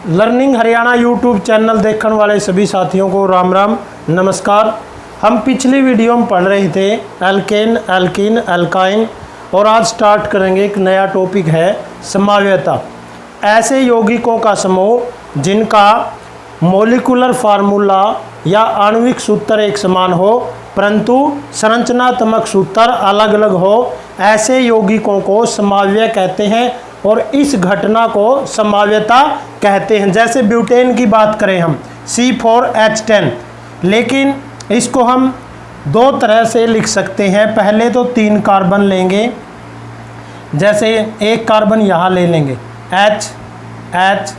Learning Haryana YouTube channel देखने वाले सभी साथियों को राम राम नमस्कार। हम पिछली वीडियो में पढ़ रहे थे एल्केन, एल्कीन, एल्काइन और आज स्टार्ट करेंगे एक नया टॉपिक है समाव्यता। ऐसे यौगिकों का समूह जिनका मॉलिक्यूलर फार्मूला या आणविक सूत्र एक समान हो परंतु संरचनात्मक सूत्र अलग अलग हो, ऐसे यौगिकों को समाव्य कहते हैं और इस घटना को समाव्यता कहते हैं। जैसे ब्यूटेन की बात करें हम C4H10, लेकिन इसको हम दो तरह से लिख सकते हैं। पहले तो 3 कार्बन लेंगे, जैसे एक कार्बन यहाँ ले लेंगे H H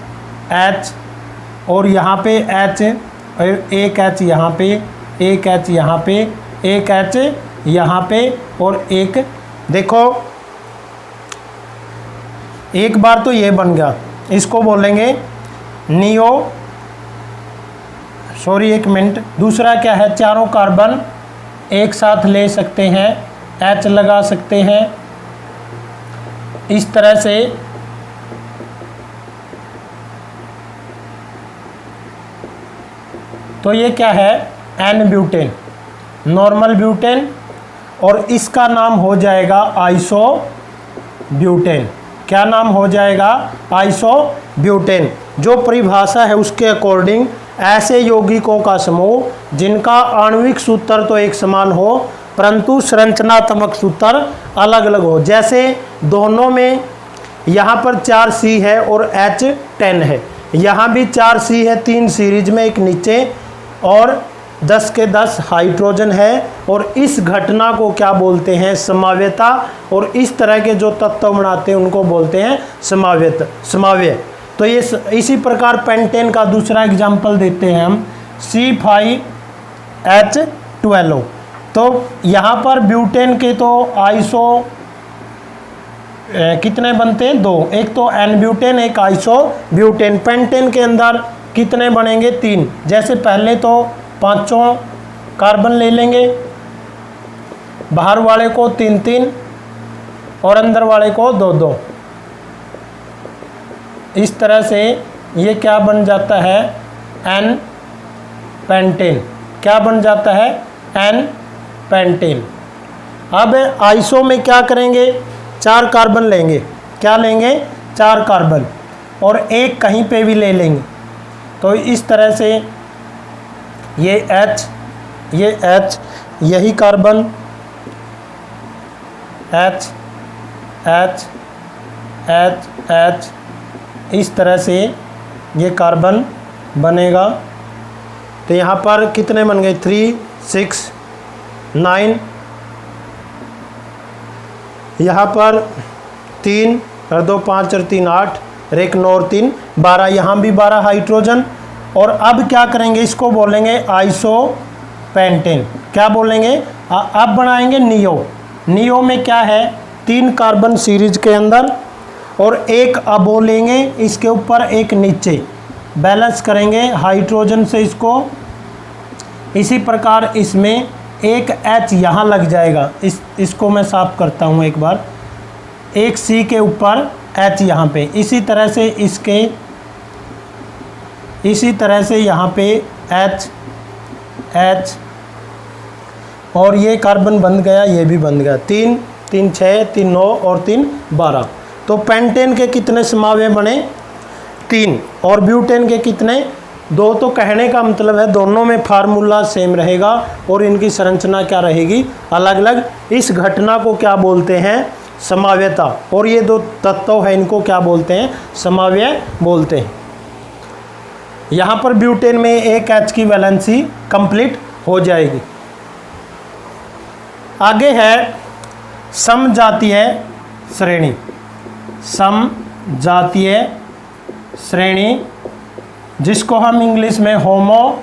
H और यहाँ पे H, एक H यहाँ पे, एक H यहाँ पे, एक H यहाँ पे और एक, देखो एक बार तो ये बन गया, इसको बोलेंगे नियो, सॉरी एक मिनट, दूसरा क्या है, चारों कार्बन एक साथ ले सकते हैं, H लगा सकते हैं इस तरह से। तो ये क्या है, एन ब्यूटेन, नॉर्मल ब्यूटेन, और इसका नाम हो जाएगा आइसो ब्यूटेन। क्या नाम हो जाएगा, आइसो ब्यूटेन। जो परिभाषा है उसके अकॉर्डिंग ऐसे यौगिकों का समूह जिनका आणविक सूत्र तो एक समान हो परंतु संरचनात्मक सूत्र अलग अलग हो। जैसे दोनों में यहाँ पर 4C है और H10 है, यहाँ भी 4C है, 3 सीरीज में एक नीचे और 10 के 10 हाइड्रोजन है, और इस घटना को क्या बोलते हैं, समाव्यता। और इस तरह के जो तत्व बनाते हैं उनको बोलते हैं समाव्य। तो ये इसी प्रकार पेंटेन का दूसरा एग्जाम्पल देते हैं हम C5H12। तो यहाँ पर ब्यूटेन के तो आइसो कितने बनते हैं, 2, एक तो एन ब्यूटेन, एक आइसो ब्यूटेन। पेंटेन के अंदर कितने बनेंगे, 3। जैसे पहले तो 5 कार्बन ले लेंगे, बाहर वाले को 3 और अंदर वाले को 2। इस तरह से ये क्या बन जाता है, एन पेंटेन। क्या बन जाता है, एन पेंटेन। अब आइसो में क्या करेंगे, 4 कार्बन लेंगे, क्या लेंगे, 4 कार्बन और एक कहीं पे भी ले लेंगे। तो इस तरह से ये H, ये H, यही carbon H H H H, इस तरह से ये कार्बन बनेगा। तो यहाँ पर कितने बन गए, 3 6 9, यहाँ पर 3 और 2 5 और 3 8 और 1 9 और 3 12, यहाँ भी 12 हाइड्रोजन। और अब क्या करेंगे, इसको बोलेंगे आइसो पेंटेन। क्या बोलेंगे, अब बनाएंगे नियो। नियो में क्या है, 3 कार्बन सीरीज के अंदर और एक अबो लेंगे, इसके ऊपर एक नीचे, बैलेंस करेंगे हाइड्रोजन से इसको। इसी प्रकार इसमें एक H यहाँ लग जाएगा, इसको मैं साफ करता हूँ एक बार, एक C के ऊपर H यहाँ पे। इसी तरह से इसके, इसी तरह से यहाँ पे H H, और ये कार्बन बन गया, ये भी बन गया, 3 3 6 3 9 और 3 12। तो पेंटेन के कितने समाव्य बने, 3, और ब्यूटेन के कितने, 2। तो कहने का मतलब है दोनों में फार्मूला सेम रहेगा और इनकी संरचना क्या रहेगी, अलग अलग। इस घटना को क्या बोलते हैं, समाव्यता। और ये 2 तत्व है, इनको क्या बोलते हैं, समाव्य बोलते हैं। यहाँ पर ब्यूटेन में एक H की वैलेंसी कंप्लीट हो जाएगी। आगे है समजातीय श्रेणी। समजातीय श्रेणी, जिसको हम इंग्लिश में होमोलोगस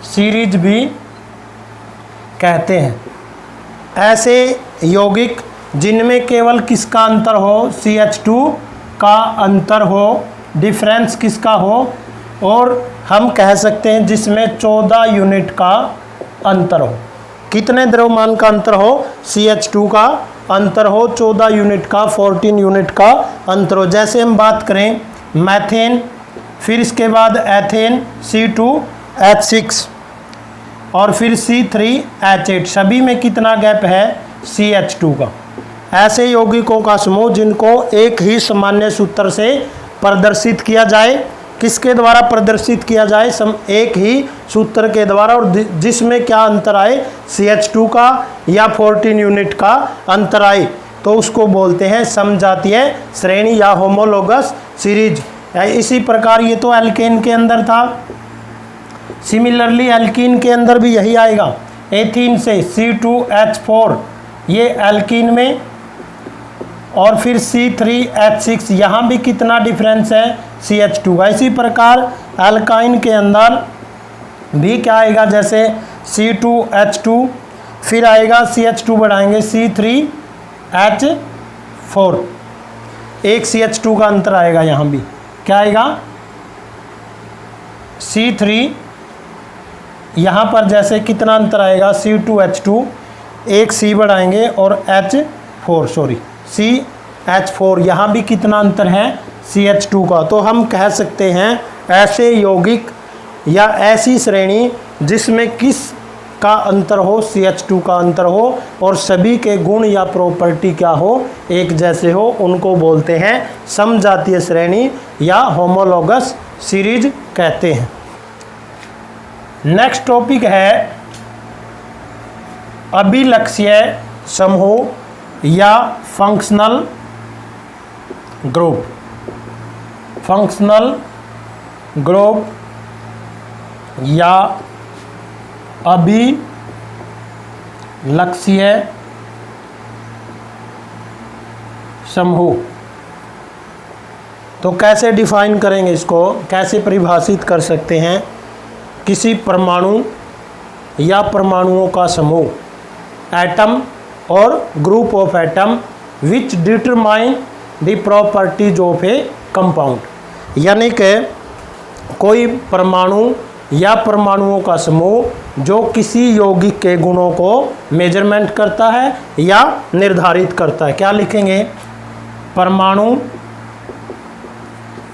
सीरीज भी कहते हैं। ऐसे यौगिक जिनमें केवल किसका अंतर हो, CH2 का अंतर हो, डिफरेंस किसका हो, और हम कह सकते हैं जिसमें 14 यूनिट का अंतर हो। कितने द्रव्यमान का अंतर हो, CH2 का अंतर हो, 14 यूनिट का, 14 यूनिट का अंतर हो। जैसे हम बात करें मैथेन, फिर इसके बाद एथेन C2H6 और फिर C3H8, सभी में कितना गैप है? CH2 का। ऐसे यौगिकों का समूह जिनको एक ही सामान्य सूत्र से प्रदर्शित किया जाए, किसके द्वारा प्रदर्शित किया जाए? एक ही सूत्र के द्वारा, और जिसमें क्या अंतर आए? CH2 का या 14 यूनिट का अंतर आए, तो उसको बोलते हैं समजातीय श्रेणी या होमोलोगस सीरीज। इसी प्रकार ये तो एल्केन के अंदर था, सिमिलरली एल्कीन के अंदर भी यही आएगा। एथीन से C2H4 ये एल्कीन में, और फिर C3H6 यहाँ भी कितना डिफरेंस है? CH2 का। इसी प्रकार एल्काइन के अंदर भी क्या आएगा? जैसे C2H2, फिर आएगा CH2 बढ़ाएंगे C3H4, एक CH2 का अंतर आएगा। यहाँ भी क्या आएगा? C3, यहाँ पर जैसे कितना अंतर आएगा? C2H2, एक C बढ़ाएंगे और CH4, यहाँ भी कितना अंतर है? CH2 का। तो हम कह सकते हैं ऐसे यौगिक या ऐसी श्रेणी जिसमें किस का अंतर हो? CH2 का अंतर हो, और सभी के गुण या प्रॉपर्टी क्या हो? एक जैसे हो, उनको बोलते हैं समजातीय श्रेणी या होमोलोगस सीरीज कहते हैं। नेक्स्ट टॉपिक है अभिलक्षीय समूह या फंक्शनल ग्रुप। फंक्शनल ग्रुप या अभिलक्षीय समूह। तो कैसे डिफाइन करेंगे इसको, कैसे परिभाषित कर सकते हैं? किसी परमाणु या परमाणुओं का समूह, एटम और group of atom which determine the properties of A compound. यानी कि कोई परमाणु या परमाणुओं का समूह जो किसी यौगिक के गुणों को मेजरमेंट करता है या निर्धारित करता है। क्या लिखेंगे? परमाणु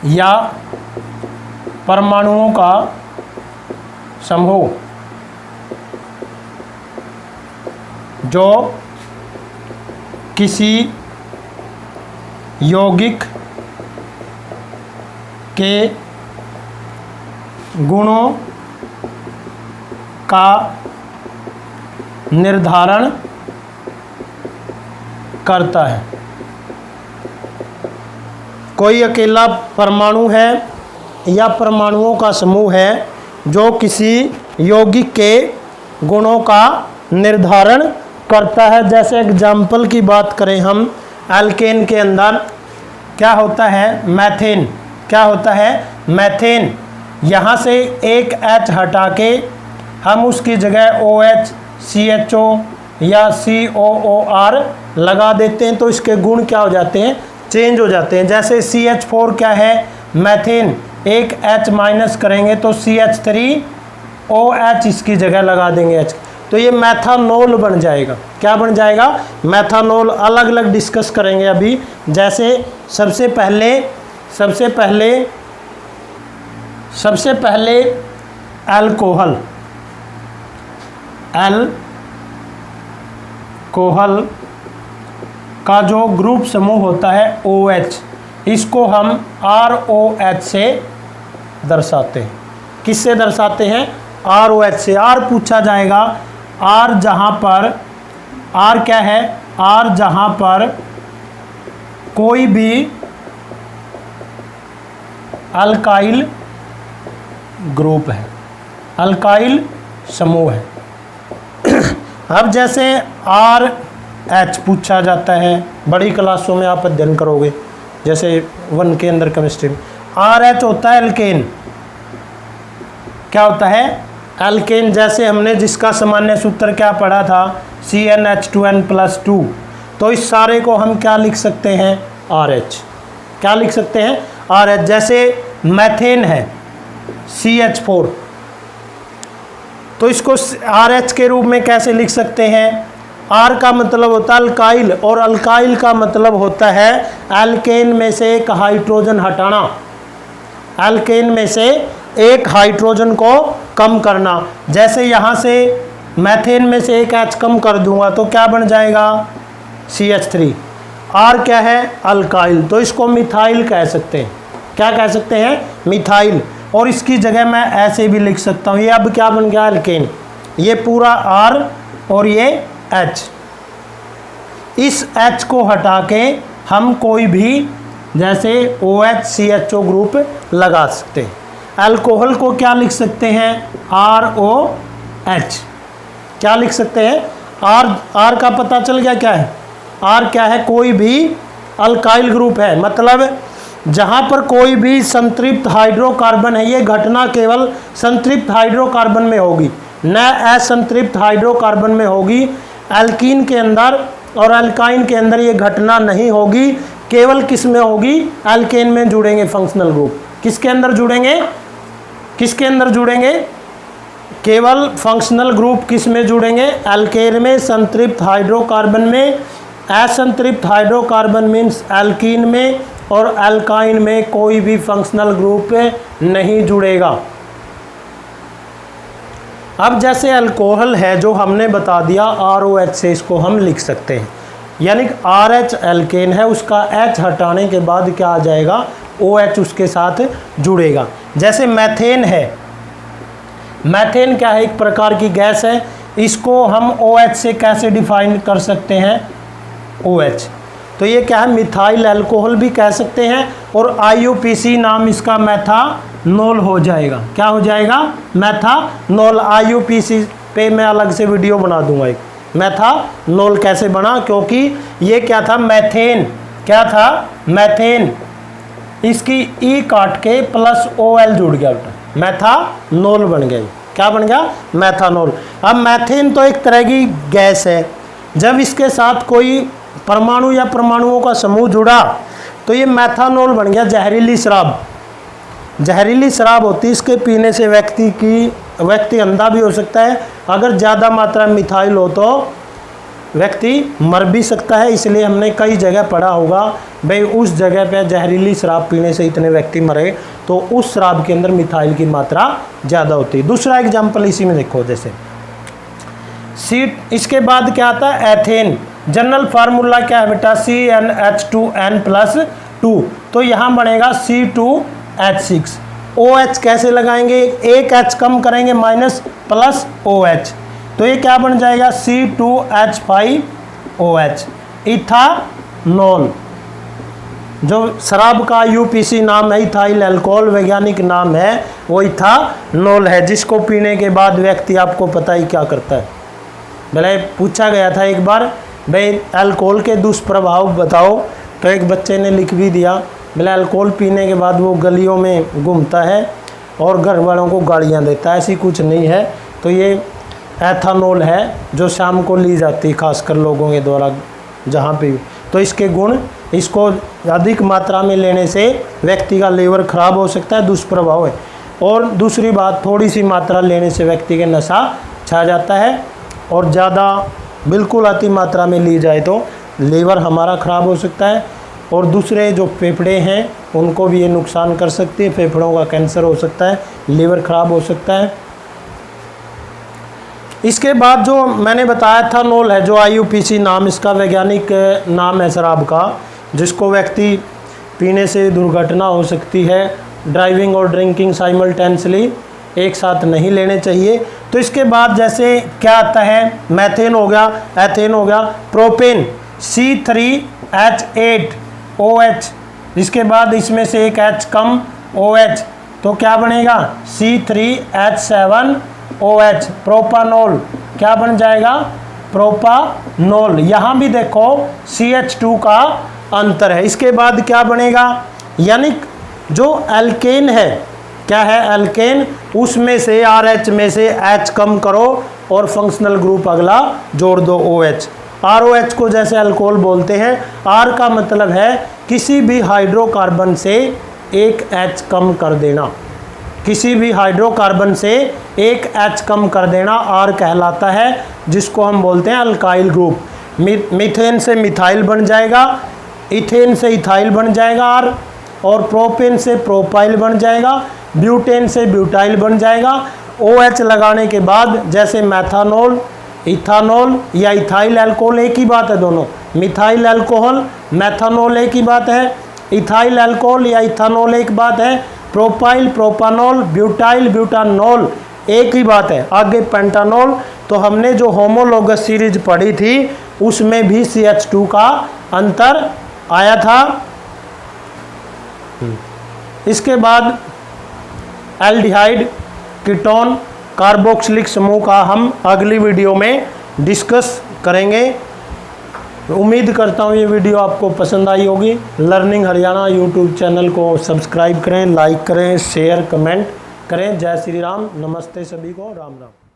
या परमाणुओं का समूह जो किसी यौगिक के गुणों का निर्धारण करता है। कोई अकेला परमाणु है या परमाणुओं का समूह है जो किसी यौगिक के गुणों का निर्धारण करता है। जैसे एग्जाम्पल की बात करें हम, एल्केन के अंदर क्या होता है? मैथेन। क्या होता है? मैथेन। यहाँ से एक H हटा के हम उसकी जगह OH, CHO या COOR लगा देते हैं, तो इसके गुण क्या हो जाते हैं? चेंज हो जाते हैं। जैसे CH4 क्या है? मैथेन। एक H माइनस करेंगे तो CH3OH इसकी जगह लगा देंगे H, तो ये मैथानोल बन जाएगा। क्या बन जाएगा? मैथानोल। अलग अलग डिस्कस करेंगे अभी। जैसे सबसे पहले अल्कोहल का जो ग्रुप समूह होता है OH, इसको हम ROH से दर्शाते हैं। किससे दर्शाते हैं? ROH से। R पूछा जाएगा। R जहाँ पर, R क्या है? R जहाँ पर कोई भी अल्काइल ग्रुप है, अल्काइल समूह है। अब जैसे RH पूछा जाता है, बड़ी क्लासों में आप अध्ययन करोगे, जैसे 1 के अंदर केमिस्ट्री में। RH होता है एल्केन। क्या होता है? एल्केन। जैसे हमने जिसका सामान्य सूत्र क्या पढ़ा था? CnH2n+2। तो इस सारे को हम क्या लिख सकते हैं? RH। क्या लिख सकते हैं? RH। जैसे मैथेन है CH4, तो इसको RH के रूप में कैसे लिख सकते हैं? आर का मतलब होता है अल्काइल, और अल्काइल का मतलब होता है एल्केन में से एक हाइड्रोजन हटाना, एल्केन में से एक हाइड्रोजन को कम करना। जैसे यहाँ से मैथेन में से एक H कम कर दूंगा तो क्या बन जाएगा CH3। आर क्या है अल्काइल, तो इसको मिथाइल कह सकते हैं। क्या कह सकते हैं मिथाइल। और इसकी जगह मैं ऐसे भी लिख सकता हूँ, ये अब क्या बन गया एल्केन, ये पूरा R और ये H। इस H को हटा के हम कोई भी जैसे OH CHO ग्रुप लगा सकते हैं। अल्कोहल को क्या लिख सकते हैं ROH। क्या लिख सकते हैं R का पता चल गया क्या है। R क्या है कोई भी अल्काइल ग्रुप है, मतलब जहाँ पर कोई भी संतृप्त हाइड्रोकार्बन है, ये घटना केवल संतृप्त हाइड्रोकार्बन में होगी, न असंतृप्त हाइड्रोकार्बन में होगी। एल्कीन के अंदर और अल्काइन के अंदर ये घटना नहीं होगी, केवल किस में होगी एल्केन में जुड़ेंगे फंक्शनल ग्रुप। किसके अंदर जुड़ेंगे, किसके अंदर जुड़ेंगे, केवल फंक्शनल ग्रुप किस में जुड़ेंगे एल्केन में, संतृप्त हाइड्रोकार्बन में। असंतृप्त हाइड्रोकार्बन मीन्स एल्कीन में, और अल्काइन में कोई भी फंक्शनल ग्रुप नहीं जुड़ेगा। अब जैसे अल्कोहल है जो हमने बता दिया ROH से इसको हम लिख सकते हैं, यानी RH एल्केन है, उसका H हटाने के बाद क्या आ जाएगा OH उसके साथ जुड़ेगा। जैसे मैथेन है, मैथेन क्या है एक प्रकार की गैस है, इसको हम OH से कैसे डिफाइन कर सकते हैं OH, तो ये क्या है मिथाइल अल्कोहल भी कह सकते हैं, और IUPAC नाम इसका मेथानोल हो जाएगा। क्या हो जाएगा मेथानोल। IUPAC पे मैं अलग से वीडियो बना दूंगा एक, मेथानोल कैसे बना, क्योंकि ये क्या था मैथेन, क्या था मैथेन, इसकी ई काट के प्लस OL जुड़ गया बेटा, मेथानोल बन गया। क्या बन गया मेथानोल। अब मैथेन तो एक तरह की गैस है, जब इसके साथ कोई परमाणु या परमाणुओं का समूह जुड़ा तो ये मेथानोल बन गया। जहरीली शराब, जहरीली शराब होती है, इसके पीने से व्यक्ति अंधा भी हो सकता है, अगर ज़्यादा मात्रा में मिथाइल हो तो व्यक्ति मर भी सकता है। इसलिए हमने कई जगह पढ़ा होगा भाई उस जगह पे जहरीली शराब पीने से इतने व्यक्ति मरे, तो उस शराब के अंदर मिथाइल की मात्रा ज़्यादा होती है। दूसरा एग्जाम्पल इसी में देखो, जैसे इसके बाद क्या आता है एथेन। जनरल फार्मूला क्या है बेटा CnH2n+2, तो यहाँ बनेगा C2H6। OH कैसे लगाएंगे, एक H कम करेंगे माइनस प्लस OH, तो ये क्या बन जाएगा C2H5OH। इथानॉल जो शराब का IUPAC नाम है, इथाइल अल्कोहल वैज्ञानिक नाम है, वो इथानॉल है, जिसको पीने के बाद व्यक्ति आपको पता ही क्या करता है। भले पूछा गया था एक बार भाई अल्कोहल के दुष्प्रभाव बताओ, तो एक बच्चे ने लिख भी दिया, भले अल्कोहल पीने के बाद वो गलियों में घूमता है और घर वालों को गालियाँ देता है, ऐसी कुछ नहीं है। तो ये एथानॉल है जो शाम को ली जाती है खासकर लोगों के द्वारा जहाँ पे भी। तो इसके गुण, इसको अधिक मात्रा में लेने से व्यक्ति का लीवर खराब हो सकता है, दुष्प्रभाव है। और दूसरी बात, थोड़ी सी मात्रा लेने से व्यक्ति के नशा छा जाता है, और ज़्यादा बिल्कुल अति मात्रा में ली जाए तो लीवर हमारा ख़राब हो सकता है, और दूसरे जो फेफड़े हैं उनको भी ये नुकसान कर सकती है, फेफड़ों का कैंसर हो सकता है, लीवर ख़राब हो सकता है। इसके बाद जो मैंने बताया एथानॉल है, जो IUPAC नाम इसका वैज्ञानिक नाम है शराब का, जिसको व्यक्ति पीने से दुर्घटना हो सकती है। ड्राइविंग और ड्रिंकिंग साइमल्टेनियसली एक साथ नहीं लेने चाहिए। तो इसके बाद जैसे क्या आता है, मैथेन हो गया, एथेन हो गया, प्रोपेन C3H8OH, इसके बाद इसमें से एक H कम OH, तो क्या बनेगा C3H7OH। प्रोपानॉल क्या बन जाएगा प्रोपानॉल। यहाँ भी देखो CH2 का अंतर है। इसके बाद क्या बनेगा, यानी जो एल्केन है, क्या है एल्केन, उसमें से RH में से H कम करो और फंक्शनल ग्रुप अगला जोड़ दो OH। ROH को जैसे अल्कोहल बोलते हैं, R का मतलब है किसी भी हाइड्रोकार्बन से एक H कम कर देना। किसी भी हाइड्रोकार्बन से एक H कम कर देना R कहलाता है, जिसको हम बोलते हैं अल्काइल ग्रुप। मीथेन से मिथाइल बन जाएगा, इथेन से इथाइल बन जाएगा R, और प्रोपेन से प्रोपाइल बन जाएगा, ब्यूटेन से ब्यूटाइल बन जाएगा। OH लगाने के बाद जैसे मैथानॉल, इथानॉल या इथाइल अल्कोहल, एक ही बात है दोनों। मिथाइल अल्कोहल, मैथानॉल एक ही बात है, इथाइल अल्कोहल या इथानॉल एक बात है, प्रोपाइल, प्रोपानॉल, ब्यूटाइल, ब्यूटानॉल एक ही बात है। आगे पेंटानॉल। तो हमने जो होमोलोगस सीरीज पढ़ी थी उसमें भी CH2 का अंतर आया था। इसके बाद एल्डिहाइड, कीटोन, कार्बोक्सिलिक समूह का हम अगली वीडियो में डिस्कस करेंगे। उम्मीद करता हूँ ये वीडियो आपको पसंद आई होगी। लर्निंग हरियाणा यूट्यूब चैनल को सब्सक्राइब करें, लाइक करें, शेयर, कमेंट करें। जय श्री राम, नमस्ते सभी को, राम राम।